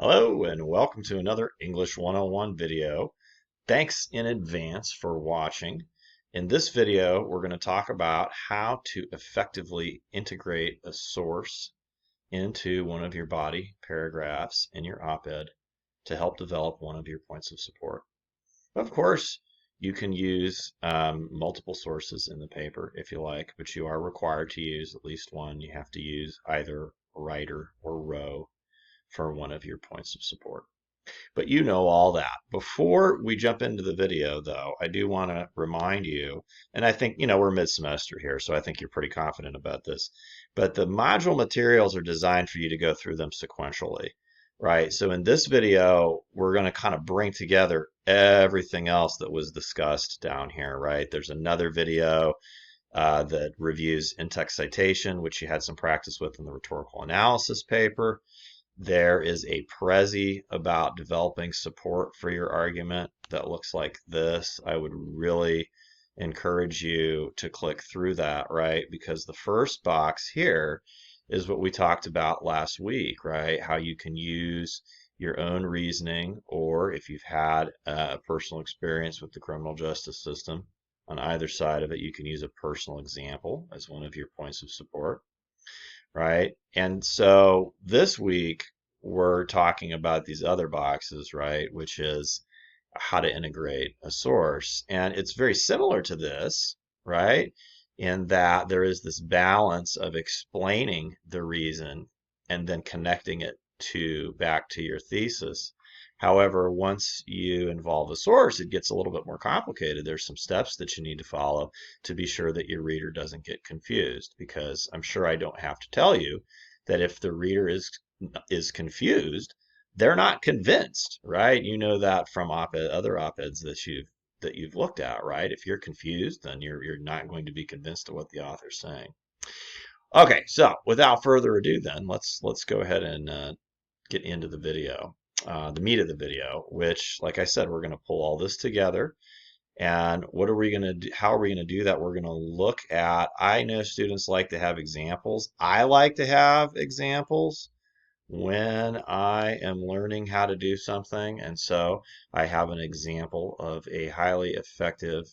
Hello and welcome to another English 101 video. Thanks in advance for watching. In this video, we're going to talk about how to effectively integrate a source into one of your body paragraphs in your op-ed to help develop one of your points of support. Of course, you can use multiple sources in the paper if you like, but you are required to use at least one. You have to use either writer or row for one of your points of support. But you know all that. Before we jump into the video, though, I do want to remind you, and I think, we're mid-semester here, so I think you're pretty confident about this, but the module materials are designed for you to go through them sequentially, right? So in this video, we're going to kind of bring together everything else that was discussed down here, right? There's another video that reviews in-text citation, which you had some practice with in the rhetorical analysis paper. There is a Prezi about developing support for your argument that looks like this. I would really encourage you to click through that, right? Because the first box here is what we talked about last week, right? How you can use your own reasoning, or if you've had a personal experience with the criminal justice system on either side of it, you can use a personal example as one of your points of support, right? And so this week we're talking about these other boxes, right? Which is how to integrate a source. And it's very similar to this, right? In that there is this balance of explaining the reason and then connecting it to back to your thesis. However, once you involve a source, it gets a little bit more complicated. There's some steps that you need to follow to be sure that your reader doesn't get confused, because I'm sure I don't have to tell you that if the reader is confused, they're not convinced, right? You know that from other op-eds that you've looked at, right? If you're confused, then you're not going to be convinced of what the author's saying. Okay, so without further ado, then let's go ahead and get into the video, the meat of the video, which, like I said, we're going to pull all this together. And what are we going to do? How are we going to do that? We're going to look at, I know students like to have examples. I like to have examples when I am learning how to do something. And so I have an example of a highly effective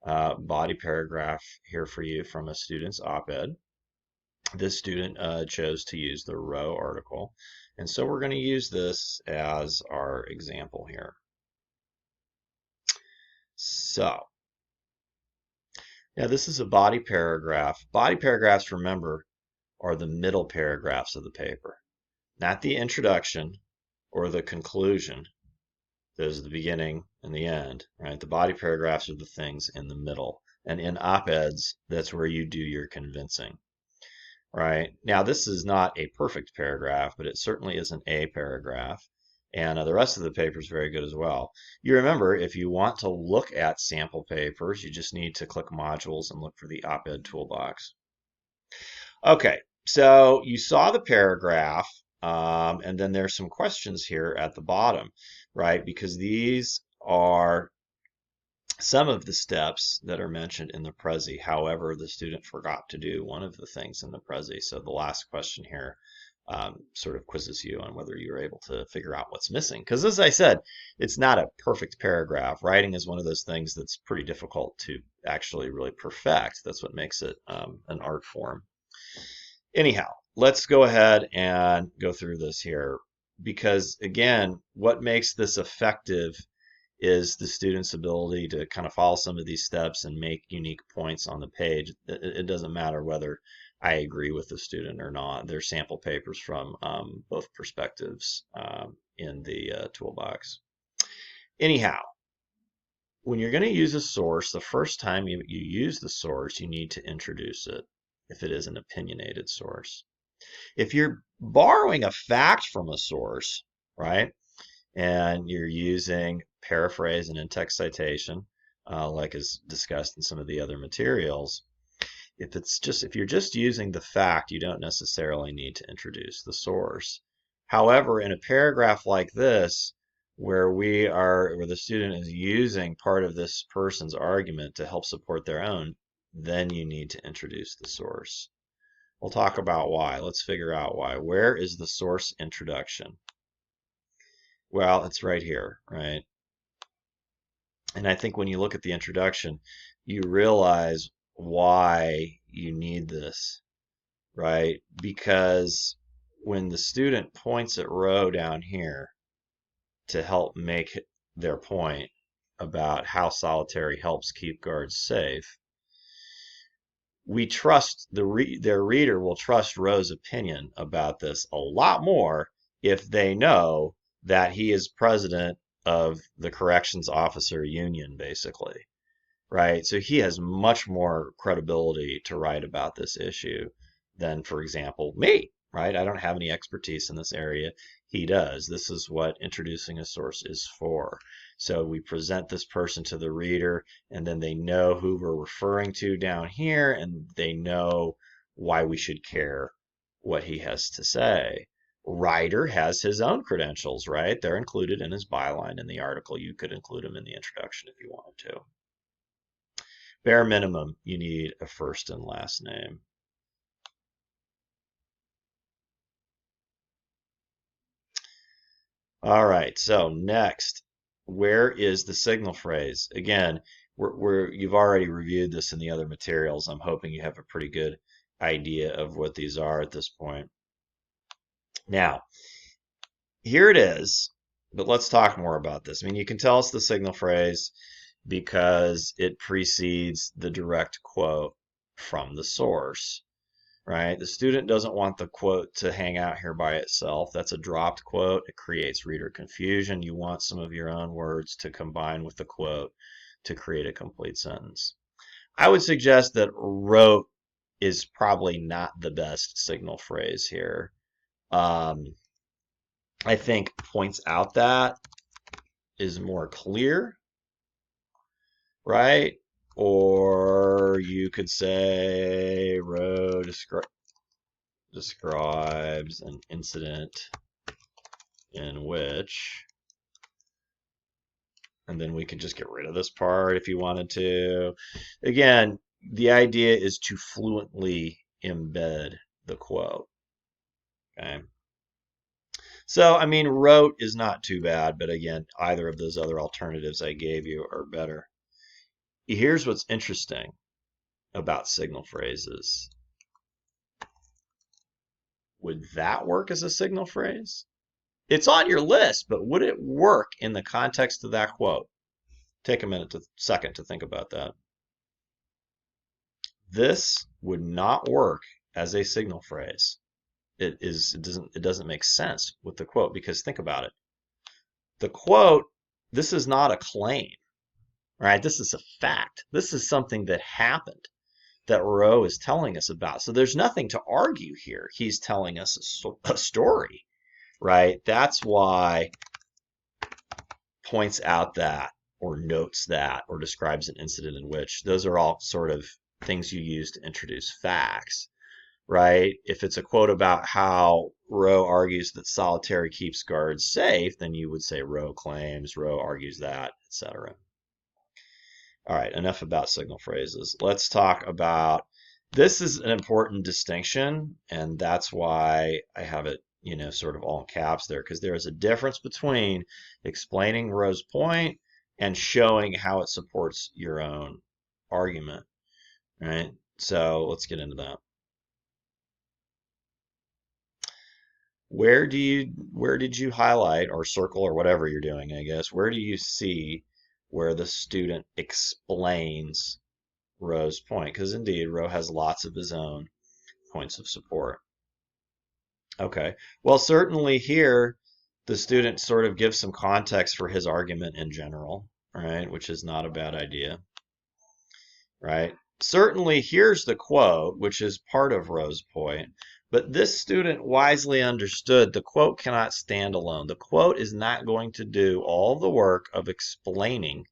body paragraph here for you from a student's op-ed. This student chose to use the Rowe article. And so we're going to use this as our example here. So now this is a body paragraph. Body paragraphs, remember, are the middle paragraphs of the paper, not the introduction or the conclusion. Those are the beginning and the end, right? The body paragraphs are the things in the middle. And in op-eds, that's where you do your convincing, right? Now, this is not a perfect paragraph, but it certainly is an A paragraph. And the rest of the paper is very good as well. You remember, if you want to look at sample papers, you just need to click modules and look for the op-ed toolbox. Okay, so you saw the paragraph, and then there's some questions here at the bottom, right? Because these are some of the steps that are mentioned in the Prezi. However, the student forgot to do one of the things in the Prezi. So the last question here sort of quizzes you on whether you're able to figure out what's missing. Because as I said, it's not a perfect paragraph. Writing is one of those things that's pretty difficult to actually really perfect. That's what makes it an art form. Anyhow, let's go ahead and go through this here, because again, what makes this effective is the student's ability to kind of follow some of these steps and make unique points on the page. It doesn't matter whether I agree with the student or not. There's sample papers from both perspectives in the toolbox. Anyhow, when you're going to use a source, the first time you use the source, you need to introduce it if it is an opinionated source. If you're borrowing a fact from a source, right, and you're using paraphrase and in-text citation, like is discussed in some of the other materials, if you're just using the fact, you don't necessarily need to introduce the source. However, in a paragraph like this, where the student is using part of this person's argument to help support their own, then you need to introduce the source. We'll talk about why. Let's figure out why. Where is the source introduction? Well, it's right here, right? And I think when you look at the introduction, you realize why you need this, right? Because when the student points at Roe down here to help make their point about how solitary helps keep guards safe, we trust their reader will trust Roe's opinion about this a lot more if they know that he is president of the corrections officer union, basically, right? So he has much more credibility to write about this issue than, for example, me, right? I don't have any expertise in this area. He does. This is what introducing a source is for. So we present this person to the reader, and then they know who we're referring to down here, and they know why we should care what he has to say. Ryder has his own credentials, right? They're included in his byline in the article. You could include them in the introduction if you wanted to. Bare minimum, you need a first and last name. All right, so next, where is the signal phrase? Again, you've already reviewed this in the other materials. I'm hoping you have a pretty good idea of what these are at this point. Now, here it is, but let's talk more about this. I mean, you can tell it's the signal phrase because it precedes the direct quote from the source. Right? The student doesn't want the quote to hang out here by itself. That's a dropped quote. It creates reader confusion. You want some of your own words to combine with the quote to create a complete sentence. I would suggest that wrote is probably not the best signal phrase here. I think points out that is more clear, right? Or you could say Roe describes an incident in which, and then we could just get rid of this part if you wanted to. Again, the idea is to fluently embed the quote. Okay. So, I mean, wrote is not too bad, but again, either of those other alternatives I gave you are better. Here's what's interesting about signal phrases. Would that work as a signal phrase? It's on your list, but would it work in the context of that quote? Take a second to think about that. This would not work as a signal phrase. It doesn't make sense with the quote because think about it. The quote, this is not a claim, right? This is a fact. This is something that happened that Roe is telling us about. So there's nothing to argue here. He's telling us a story, right? That's why points out that or notes that or describes an incident in which, those are all sort of things you use to introduce facts, right? If it's a quote about how Roe argues that solitary keeps guards safe, then you would say Roe claims, Roe argues that, etc. All right, enough about signal phrases. Let's talk about, this is an important distinction, and that's why I have it, sort of all in caps there, because there is a difference between explaining Roe's point and showing how it supports your own argument, right? So let's get into that. Where did you highlight or circle or whatever you're doing, I guess? Where do you see where the student explains Roe's point? Because indeed, Roe has lots of his own points of support. Okay. Well, certainly here, the student sort of gives some context for his argument in general, right? Which is not a bad idea, right? Certainly, here's the quote, which is part of Roe's point. But this student wisely understood the quote cannot stand alone. The quote is not going to do all the work of explaining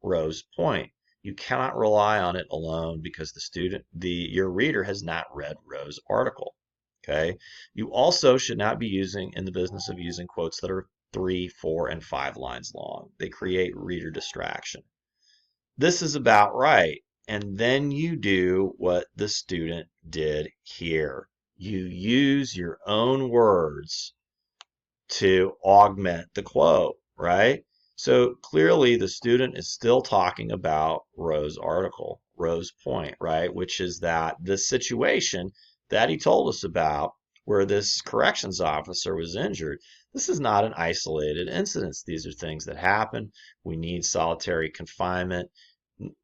Roe's point. You cannot rely on it alone because your reader has not read Roe's article. Okay. You also should not be in the business of using quotes that are 3, 4, and 5 lines long. They create reader distraction. This is about right. And then you do what the student did here. You use your own words to augment the quote, right? So clearly the student is still talking about Rowe's article, Rowe's point, right? Which is that this situation that he told us about where this corrections officer was injured, this is not an isolated incident. These are things that happen. We need solitary confinement,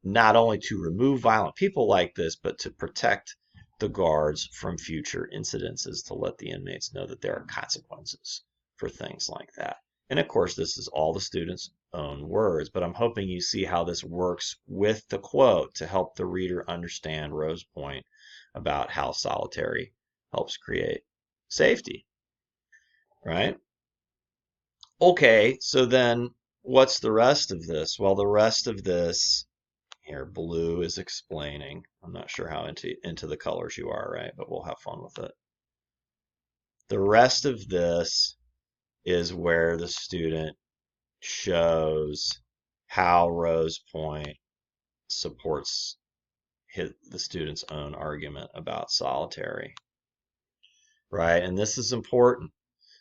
not only to remove violent people like this, but to protect the guards from future incidences, to let the inmates know that there are consequences for things like that. And of course, this is all the students' own words, but I'm hoping you see how this works with the quote to help the reader understand Rowe's point about how solitary helps create safety, right? Okay, so then what's the rest of this? Well, the rest of this here, blue is explaining. I'm not sure how into the colors you are, right? But we'll have fun with it. The rest of this is where the student shows how Rowe's point supports the student's own argument about solitary, right? And this is important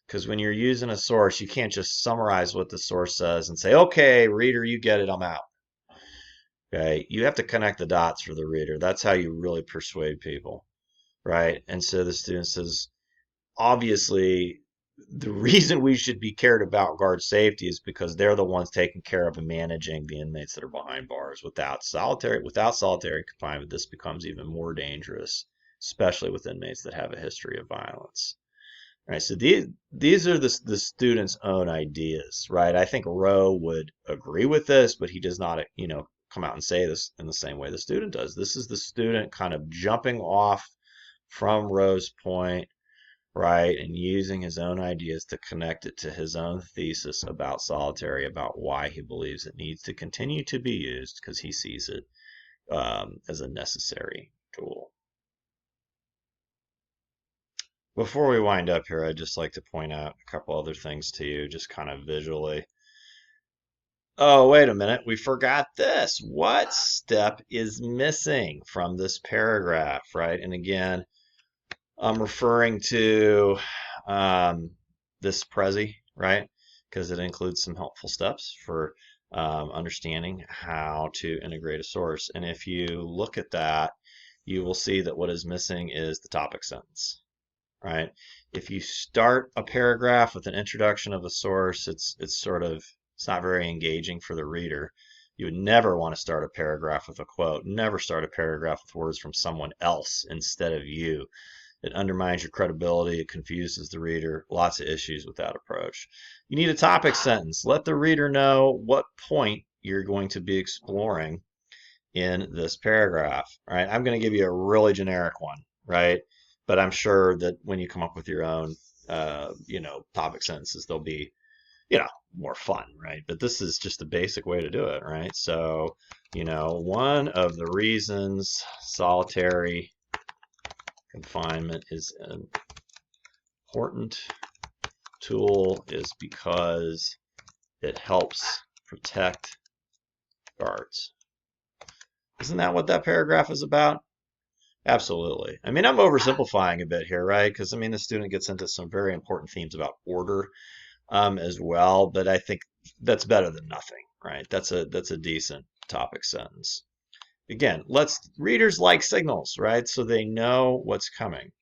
because when you're using a source, you can't just summarize what the source says and say, okay, reader, you get it, I'm out. Okay, you have to connect the dots for the reader. That's how you really persuade people, right? And so the student says, obviously, the reason we should be cared about guard safety is because they're the ones taking care of and managing the inmates that are behind bars. Without solitary confinement, this becomes even more dangerous, especially with inmates that have a history of violence. Right, so these are the student's own ideas, right? I think Rowe would agree with this, but he does not, come out and say this in the same way the student does. This is the student kind of jumping off from Rowe's point, right, and using his own ideas to connect it to his own thesis about solitary, about why he believes it needs to continue to be used because he sees it as a necessary tool. Before we wind up here, I'd just like to point out a couple other things to you, just kind of visually. Oh, wait a minute, we forgot this. What step is missing from this paragraph, right? And again, I'm referring to this Prezi, right? Because it includes some helpful steps for understanding how to integrate a source. And if you look at that, you will see that what is missing is the topic sentence, right? If you start a paragraph with an introduction of a source, it's not very engaging for the reader. You would never want to start a paragraph with a quote. Never start a paragraph with words from someone else instead of you. It undermines your credibility. It confuses the reader. Lots of issues with that approach. You need a topic sentence. Let the reader know what point you're going to be exploring in this paragraph. All right, I'm going to give you a really generic one, right? But I'm sure that when you come up with your own, topic sentences, they'll be, more fun, right? But this is just a basic way to do it, right? So, one of the reasons solitary confinement is an important tool is because it helps protect guards. Isn't that what that paragraph is about? Absolutely. I mean, I'm oversimplifying a bit here, right? Because the student gets into some very important themes about order as well, but I think that's better than nothing, right? That's a decent topic sentence. Again, readers like signals, right? So they know what's coming.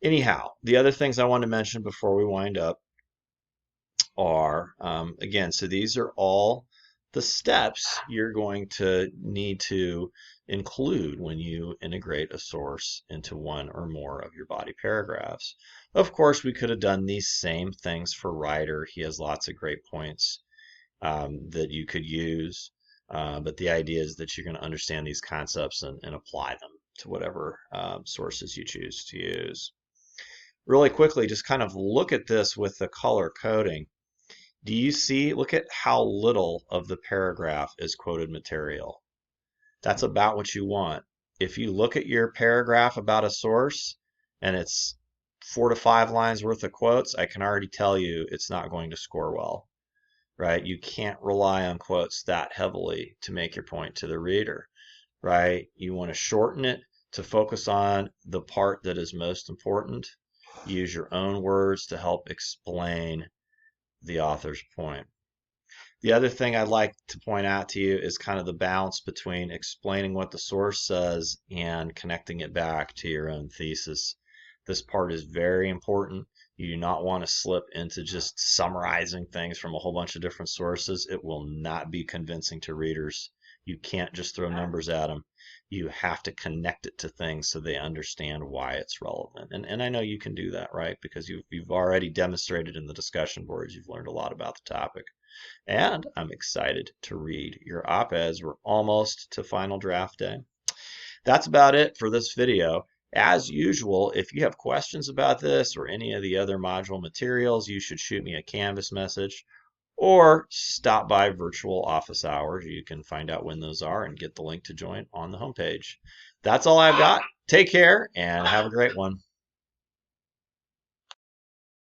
Anyhow, the other things I want to mention before we wind up are, again, so these are all the steps you're going to need to include when you integrate a source into one or more of your body paragraphs. Of course, we could have done these same things for Ryder. He has lots of great points that you could use, but the idea is that you're going to understand these concepts and apply them to whatever sources you choose to use. Really quickly, just kind of look at this with the color coding. Do you see, look at how little of the paragraph is quoted material. That's about what you want. If you look at your paragraph about a source and it's 4 to 5 lines worth of quotes, I can already tell you it's not going to score well, right? You can't rely on quotes that heavily to make your point to the reader, right? You want to shorten it to focus on the part that is most important, use your own words to help explain the author's point. The other thing I'd like to point out to you is kind of the balance between explaining what the source says and connecting it back to your own thesis. This part is very important. You do not want to slip into just summarizing things from a whole bunch of different sources. It will not be convincing to readers. You can't just throw numbers at them. You have to connect it to things so they understand why it's relevant. And I know you can do that, right? Because you've already demonstrated in the discussion boards, you've learned a lot about the topic. And I'm excited to read your op-eds. We're almost to final draft day. That's about it for this video. As usual, if you have questions about this or any of the other module materials, you should shoot me a Canvas message or stop by virtual office hours. You can find out when those are and get the link to join on the homepage. That's all I've got. Take care and have a great one.